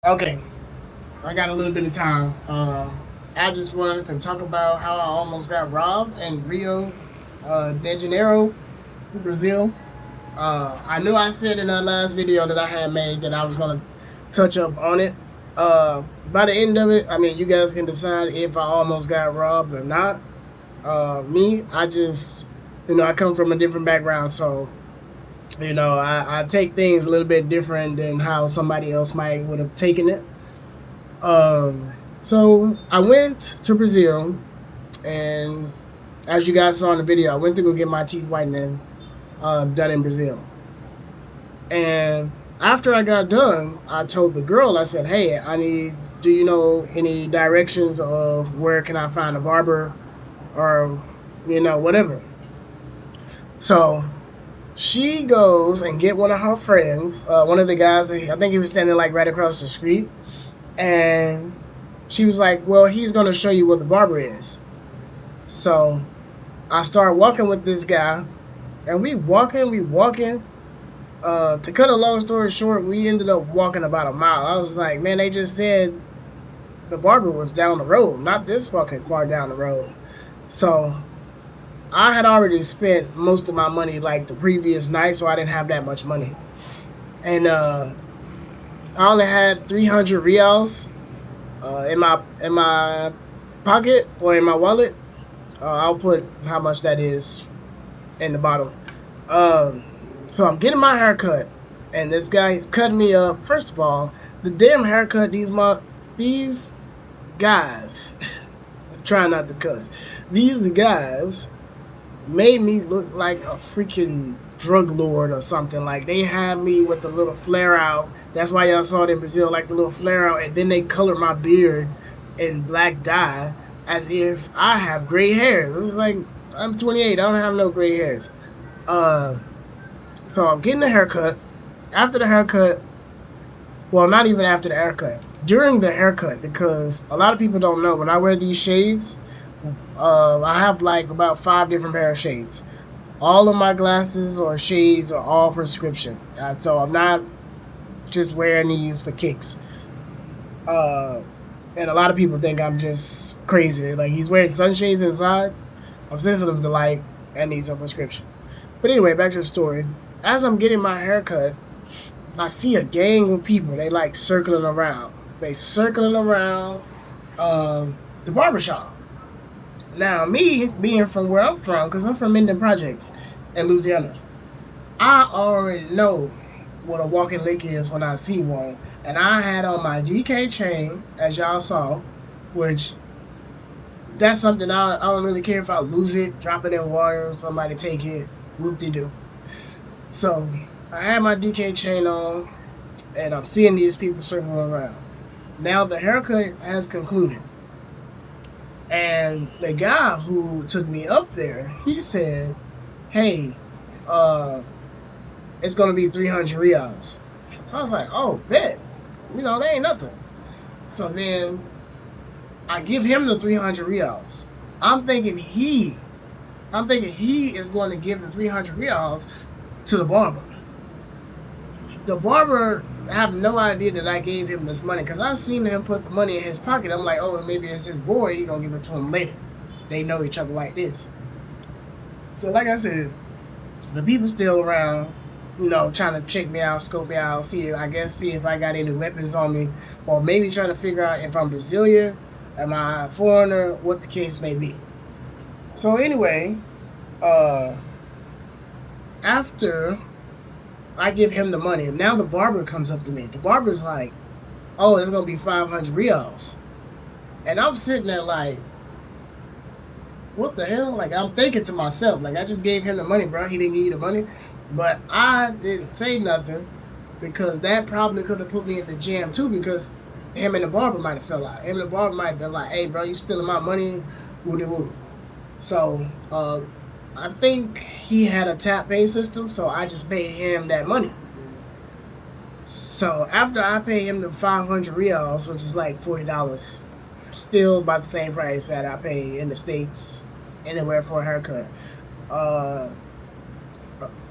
Okay, I got a little bit of time. I just wanted to talk about how I almost got robbed in Rio de Janeiro, Brazil. I knew I said in that last video that I had made that I was going to touch up on it. By the end of it, I mean, you guys can decide if I almost got robbed or not. I just, I come from a different background, so I take things a little bit different than how somebody else might would have taken it. So I went to Brazil, and as you guys saw in the video, I went to go get my teeth whitening done in Brazil. And after I got done, I told the girl, I said, "Hey, do you know any directions of where can I find a barber or, whatever?" So she goes and get one of her friends, one of the guys, I think he was standing like right across the street. And she was like, "Well, he's going to show you what the barber is." So I started walking with this guy, and we walking. To cut a long story short, we ended up walking about a mile. I was like, man, they just said the barber was down the road, not this fucking far down the road. So I had already spent most of my money like the previous night, so I didn't have that much money. And I only had 300 reals in my pocket or in my wallet. I'll put how much that is in the bottom. Um, so I'm getting my haircut, and this guy he's cutting me up. First of all, the damn haircut these guys. I'm trying not to cuss. These guys made me look like a freaking drug lord or something. Like they had me with the little flare out. That's why y'all saw it in Brazil, like the little flare out, and then they colored my beard in black dye as if I have gray hairs. It was like I'm 28. I don't have no gray hairs. Uh, so I'm getting a haircut. After the haircut, well, not even after the haircut, during the haircut, because a lot of people don't know when I wear these shades. I have like about 5 different pair of shades. All of my glasses or shades are all prescription, so I'm not just wearing these for kicks. Uh, and a lot of people think I'm just crazy. Like he's wearing sunshades inside. I'm sensitive to light and need some prescription. But anyway, back to the story. As I'm getting my haircut, I see a gang of people. They like circling around. They circling around the barbershop. Now, me being from where I'm from, because I'm from Minden Projects in Louisiana, I already know what a walking lick is when I see one. And I had on my GK chain, as y'all saw, which that's something I don't really care if I lose it, drop it in water, or somebody take it, whoop-de-doo. So I had my DK chain on, and I'm seeing these people circling around. Now the haircut has concluded. And the guy who took me up there, he said, "Hey, uh, it's gonna be 300 reals." I was like, "Oh, bet. That ain't nothing." So then I give him the 300 reals. I'm thinking he is going to give the 300 reals to the barber. The barber have no idea that I gave him this money because I seen him put the money in his pocket. I'm like, oh, maybe it's his boy. He gonna give it to him later. They know each other like this. So like I said, the people still around, trying to check me out, scope me out, see if I got any weapons on me, or maybe trying to figure out if I'm Brazilian, am I a foreigner, what the case may be. So anyway, uh, after I give him the money, and now the barber comes up to me. The barber's like, "Oh, it's gonna be 500 reals," and I'm sitting there like, "What the hell?" Like I'm thinking to myself, like I just gave him the money, bro. He didn't give you the money, but I didn't say nothing because that probably could have put me in the jam too. Because him and the barber might have fell out. Him and the barber might have been like, "Hey, bro, you stealing my money?" Woody woo. So I think he had a tap pay system, so I just paid him that money. So after I paid him the 500 reals, which is like $40, still about the same price that I pay in the States anywhere for a haircut. Uh,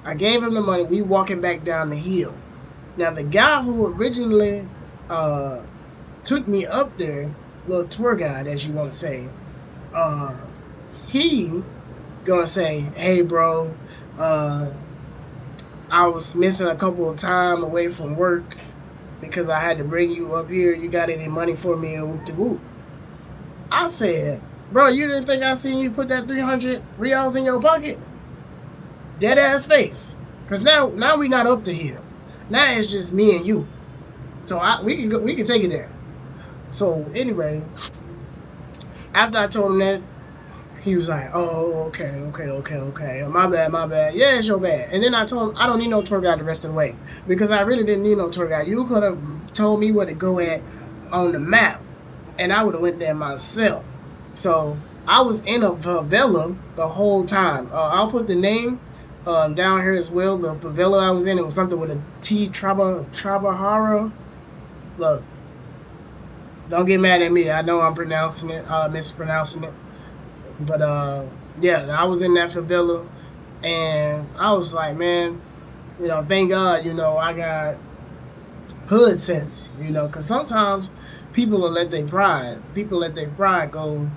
I gave him the money. We walking back down the hill. Now the guy who originally took me up there, little tour guide, as you want to say. He gonna say, "Hey, bro, I was missing a couple of time away from work because I had to bring you up here. You got any money for me?" And whoop de whoop. I said, "Bro, you didn't think I seen you put that 300 reals in your pocket?" Dead ass face. Cause now we not up to here. Now it's just me and you. So we can take it there. So anyway, after I told him that, he was like, "Oh, okay. My bad. Yeah, it's your bad." And then I told him I don't need no tour guide the rest of the way because I really didn't need no tour guide. You could have told me where to go at on the map, and I would have went there myself. So I was in a favela the whole time. I'll put the name down here as well. The favela I was in, it was something with a T, Trabajara. Look, don't get mad at me. I know I'm pronouncing it, mispronouncing it. But yeah, I was in that favela, and I was like, man, thank God, I got hood sense, because sometimes people let their pride go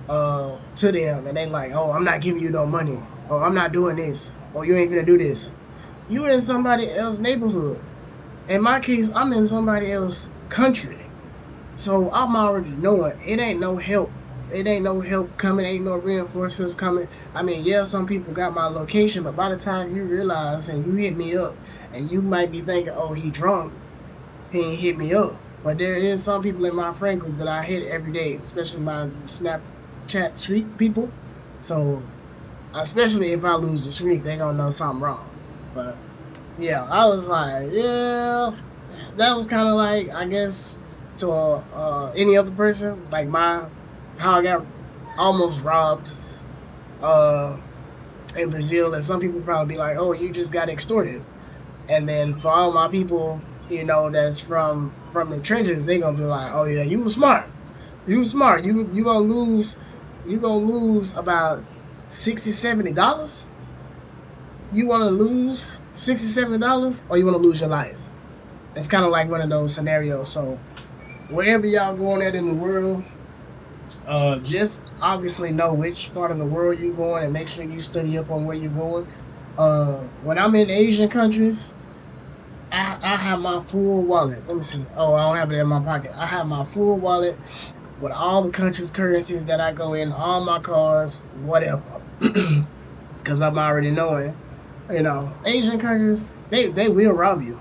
to them, and they like, "Oh, I'm not giving you no money. Oh, I'm not doing this. Oh, you ain't gonna do this." You in somebody else's neighborhood. In my case, I'm in somebody else's country, so I'm already knowing it ain't no help. It ain't no help coming. Ain't no reinforcements coming. I mean, yeah, some people got my location, but by the time you realize and you hit me up, and you might be thinking, "Oh, he drunk. He ain't hit me up." But there is some people in my friend group that I hit every day, especially my Snapchat streak people. So, especially if I lose the streak, they gonna know something wrong. But yeah, I was like, yeah, that was kind of like, I guess, to any other person, like how I got almost robbed in Brazil, and some people probably be like, "Oh, you just got extorted." And then for all my people, that's from the trenches, they gonna be like, "Oh yeah, you were smart. You were smart. You gonna lose. You gonna lose about $60-70. You want to lose $60-70, or you want to lose your life?" It's kind of like one of those scenarios. So wherever y'all going at in the world, just obviously know which part of the world you're going, and make sure you study up on where you're going. When I'm in Asian countries, I have my full wallet. Let me see. Oh, I don't have it in my pocket. I have my full wallet with all the country's currencies that I go in, all my cars, whatever. Because I'm already knowing, Asian countries, they will rob you,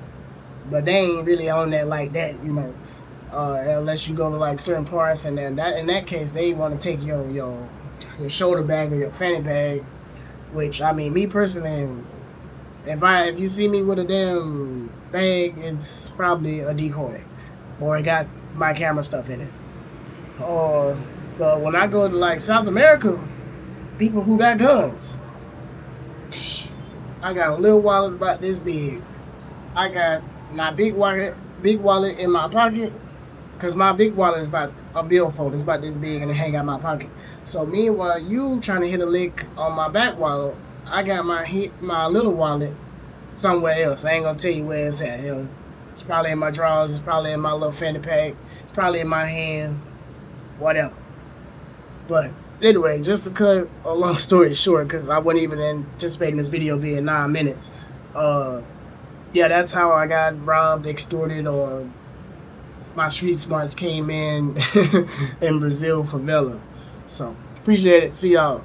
but they ain't really on that like that, unless you go to like certain parts, and then in that case they want to take your shoulder bag or your fanny bag, which, I mean, me personally, if you see me with a damn bag, it's probably a decoy, or it got my camera stuff in it. Or but when I go to like South America, people who got guns, I got a little wallet about this big. I got my big wallet in my pocket, because my big wallet is about a billfold. It's about this big, and it hang out my pocket. So meanwhile, you trying to hit a lick on my back wallet, I got my little wallet somewhere else. I ain't gonna tell you where it's at. It's probably in my drawers. It's probably in my little fanny pack. It's probably in my hand. Whatever. But anyway, just to cut a long story short, because I wasn't even anticipating this video being 9 minutes. Yeah, that's how I got robbed, extorted, or my street smarts came in in Brazil favela. So appreciate it. See y'all.